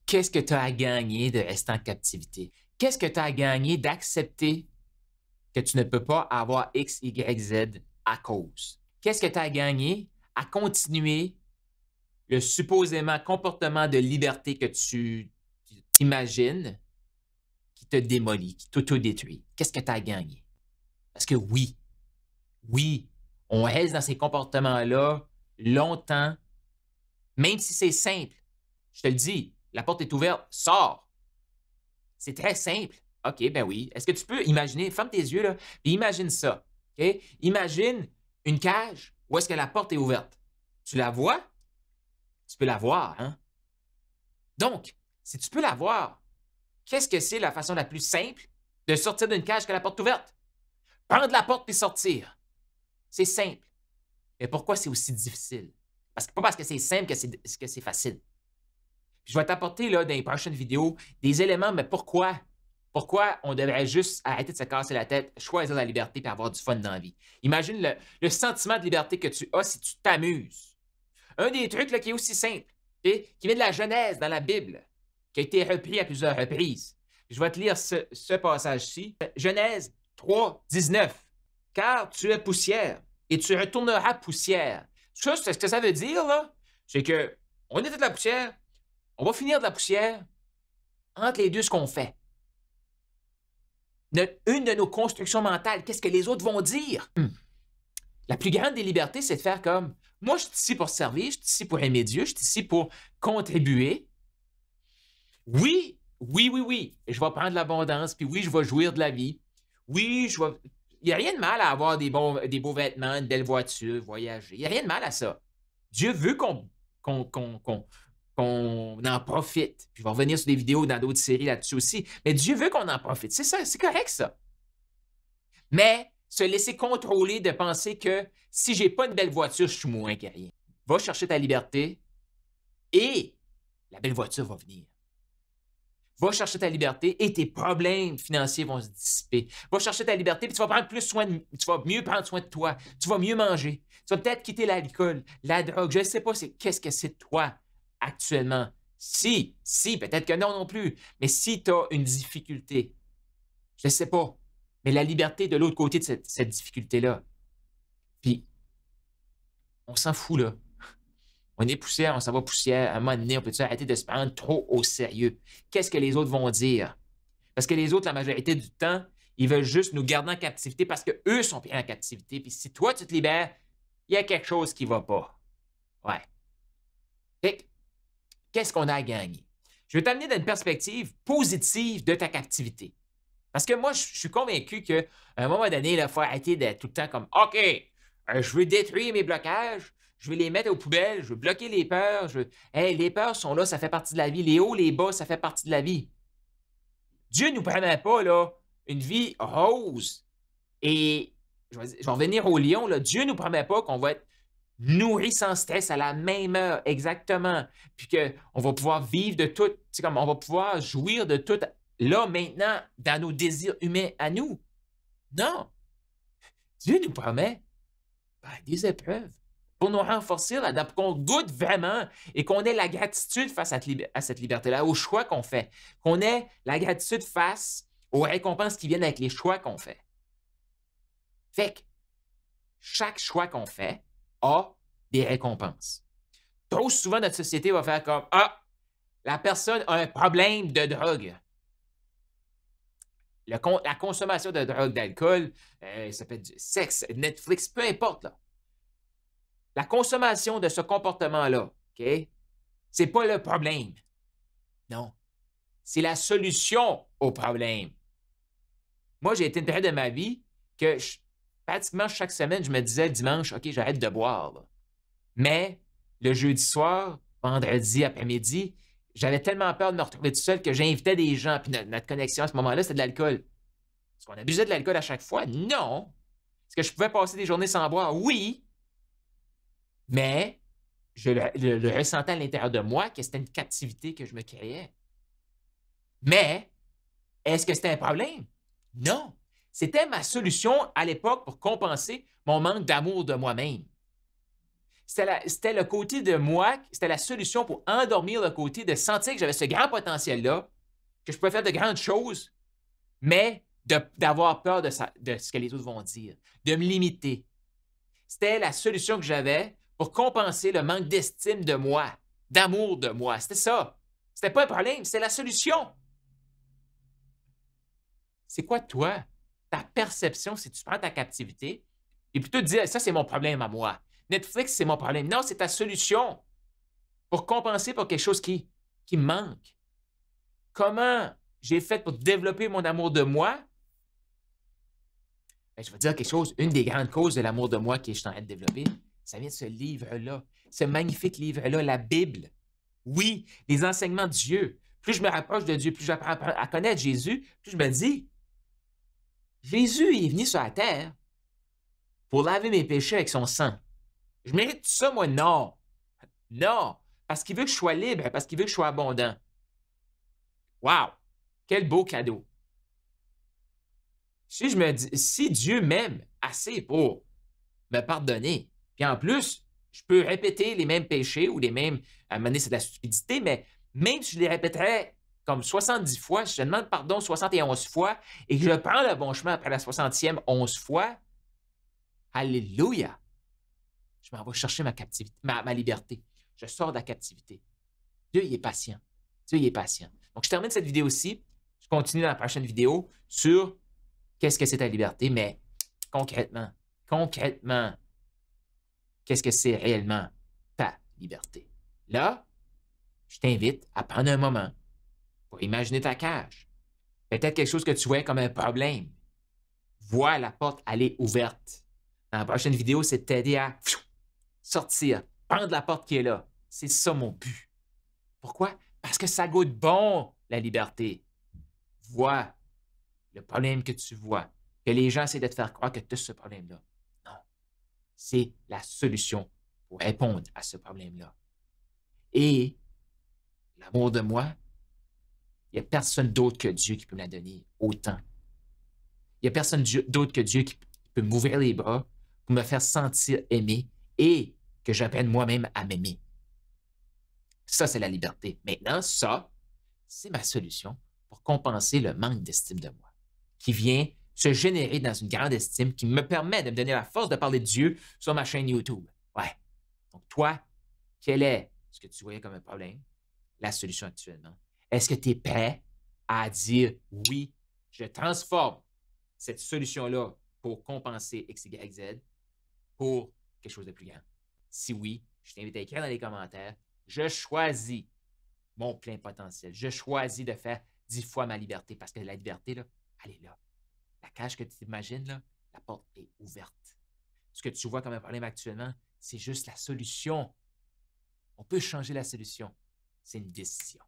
Qu'est-ce que tu as à gagner de rester en captivité? Qu'est-ce que tu as à gagner d'accepter que tu ne peux pas avoir X, Y, Z à cause? Qu'est-ce que tu as à gagner à continuer le supposément comportement de liberté que tu t'imagines qui te démolit, qui t'auto-détruit? Qu'est-ce que tu as à gagner? Parce que oui, on reste dans ces comportements-là longtemps, même si c'est simple. Je te le dis, la porte est ouverte, sors. C'est très simple. OK, ben oui. Est-ce que tu peux imaginer, ferme tes yeux, là, puis imagine ça. OK? Imagine une cage où est-ce que la porte est ouverte. Tu la vois? Tu peux la voir, hein? Donc, si tu peux la voir, qu'est-ce que c'est la façon la plus simple de sortir d'une cage que la porte ouverte? Prendre la porte puis sortir. C'est simple. Mais pourquoi c'est aussi difficile? Pas parce que c'est simple que c'est facile. Je vais t'apporter là, dans les prochaines vidéos des éléments, mais pourquoi? Pourquoi on devrait juste arrêter de se casser la tête, choisir la liberté et avoir du fun dans la vie? Imagine le sentiment de liberté que tu as si tu t'amuses. Un des trucs là, qui est aussi simple, okay, qui vient de la Genèse dans la Bible, qui a été repris à plusieurs reprises. Je vais te lire ce passage-ci. Genèse 3, 19. Car tu es poussière et tu retourneras poussière. Ça, c'est ce que ça veut dire, là? C'est que on est de la poussière, on va finir de la poussière. Entre les deux, ce qu'on fait. Une de nos constructions mentales, qu'est-ce que les autres vont dire? La plus grande des libertés, c'est de faire comme, moi, je suis ici pour servir, je suis ici pour aimer Dieu, je suis ici pour contribuer. Oui, je vais prendre l'abondance, puis oui, je vais jouir de la vie. Oui, il n'y a rien de mal à avoir des beaux vêtements, une belle voiture, voyager. Il n'y a rien de mal à ça. Dieu veut qu'on en profite. Puis je vais revenir sur des vidéos dans d'autres séries là-dessus aussi. Mais Dieu veut qu'on en profite. C'est ça, c'est correct, ça. Mais se laisser contrôler de penser que si j'ai pas une belle voiture, je suis moins que rien. Va chercher ta liberté et la belle voiture va venir. Va chercher ta liberté et tes problèmes financiers vont se dissiper. Va chercher ta liberté et tu vas prendre plus soin tu vas mieux prendre soin de toi. Tu vas mieux manger. Tu vas peut-être quitter l'alcool, la drogue. Je ne sais pas qu'est-ce que c'est de toi actuellement. Si, peut-être que non plus. Mais si tu as une difficulté, je ne sais pas. Mais la liberté de l'autre côté de cette difficulté-là. Puis, on s'en fout, là. On est poussière, on s'en va poussière. À un moment donné, on peut-tu arrêter de se prendre trop au sérieux? Qu'est-ce que les autres vont dire? Parce que les autres, la majorité du temps, ils veulent juste nous garder en captivité parce qu'eux sont pris en captivité. Puis si toi, tu te libères, il y a quelque chose qui ne va pas. Ouais. Fait qu'est-ce qu'on a à gagner? Je vais t'amener dans une perspective positive de ta captivité. Parce que moi, je suis convaincu qu'à un moment donné, il faut arrêter d'être tout le temps comme « OK, je veux détruire mes blocages, je vais les mettre aux poubelles, je veux bloquer les peurs. Hey, les peurs sont là, ça fait partie de la vie. Les hauts, les bas, ça fait partie de la vie. » Dieu ne nous permet pas là, une vie rose. Et je vais revenir au lion. Là. Dieu ne nous promet pas qu'on va être nourri sans stress à la même heure, exactement. Puis qu'on va pouvoir vivre de tout, comme on va pouvoir jouir de tout là, maintenant, dans nos désirs humains à nous. Non. Dieu nous promet des épreuves pour nous renforcer, là, pour qu'on goûte vraiment et qu'on ait la gratitude face à cette liberté-là, au choix qu'on fait. Qu'on ait la gratitude face aux récompenses qui viennent avec les choix qu'on fait. Fait que chaque choix qu'on fait a des récompenses. Trop souvent, notre société va faire comme « Ah, la personne a un problème de drogue. » La consommation de drogue, d'alcool, ça peut être du sexe, Netflix, peu importe, là. La consommation de ce comportement-là, OK, c'est pas le problème. Non. C'est la solution au problème. Moi, j'ai été une période de ma vie que pratiquement chaque semaine, je me disais le dimanche, OK, j'arrête de boire. Là. Mais le jeudi soir, vendredi après-midi, j'avais tellement peur de me retrouver tout seul que j'invitais des gens. Puis notre connexion à ce moment-là, c'était de l'alcool. Est-ce qu'on abusait de l'alcool à chaque fois? Non. Est-ce que je pouvais passer des journées sans boire? Oui. Mais je le ressentais à l'intérieur de moi que c'était une captivité que je me créais. Mais est-ce que c'était un problème? Non. C'était ma solution à l'époque pour compenser mon manque d'amour de moi-même. C'était le côté de moi, c'était la solution pour endormir le côté de sentir que j'avais ce grand potentiel-là, que je pouvais faire de grandes choses, mais d'avoir peur de ce que les autres vont dire, de me limiter. C'était la solution que j'avais pour compenser le manque d'estime de moi, d'amour de moi. C'était ça. C'était pas un problème, c'était la solution. C'est quoi, toi, ta perception si tu prends ta captivité et plutôt te dire, ça, c'est mon problème à moi. Netflix, c'est mon problème. Non, c'est ta solution pour compenser pour quelque chose qui me manque. Comment j'ai fait pour développer mon amour de moi? Bien, je vais te dire quelque chose. Une des grandes causes de l'amour de moi que je suis en train de développer, ça vient de ce livre-là, ce magnifique livre-là, la Bible. Oui, les enseignements de Dieu. Plus je me rapproche de Dieu, plus j'apprends à connaître Jésus, plus je me dis, Jésus est venu sur la terre pour laver mes péchés avec son sang. Je mérite tout ça, moi? Non. Non. Parce qu'il veut que je sois libre, parce qu'il veut que je sois abondant. Wow! Quel beau cadeau. Si je me dis, si Dieu m'aime assez pour me pardonner, puis en plus, je peux répéter les mêmes péchés ou les mêmes, à un moment donné, c'est de la stupidité, mais même si je les répéterais comme 70 fois, si je demande pardon 71 fois et que je prends le bon chemin après la 60e 11 fois, alléluia, je m'en vais chercher ma captivité, ma liberté. Je sors de la captivité. Dieu, il est patient. Dieu, il est patient. Donc, je termine cette vidéo-ci. Je continue dans la prochaine vidéo sur qu'est-ce que c'est ta liberté, mais concrètement, qu'est-ce que c'est réellement ta liberté? Là, je t'invite à prendre un moment pour imaginer ta cage. Peut-être quelque chose que tu vois comme un problème. Vois la porte aller ouverte. Dans la prochaine vidéo, c'est de t'aider à sortir, prendre la porte qui est là. C'est ça mon but. Pourquoi? Parce que ça goûte bon, la liberté. Vois le problème que tu vois, que les gens essaient de te faire croire que tu as ce problème-là. Non. C'est la solution pour répondre à ce problème-là. Et l'amour de moi, il n'y a personne d'autre que Dieu qui peut me la donner autant. Il n'y a personne d'autre que Dieu qui peut m'ouvrir les bras pour me faire sentir aimé et que j'apprenne moi-même à m'aimer. Ça, c'est la liberté. Maintenant, ça, c'est ma solution pour compenser le manque d'estime de moi, qui vient se générer dans une grande estime qui me permet de me donner la force de parler de Dieu sur ma chaîne YouTube. Ouais. Donc, toi, quel est ce que tu voyais comme un problème, la solution actuellement? Est-ce que tu es prêt à dire oui, je transforme cette solution-là pour compenser X, Y, Z pour quelque chose de plus grand? Si oui, je t'invite à écrire dans les commentaires. Je choisis mon plein potentiel. Je choisis de faire 10 fois ma liberté parce que la liberté, là, elle est là. La cage que tu imagines, là, la porte est ouverte. Ce que tu vois comme un problème actuellement, c'est juste la solution. On peut changer la solution. C'est une décision.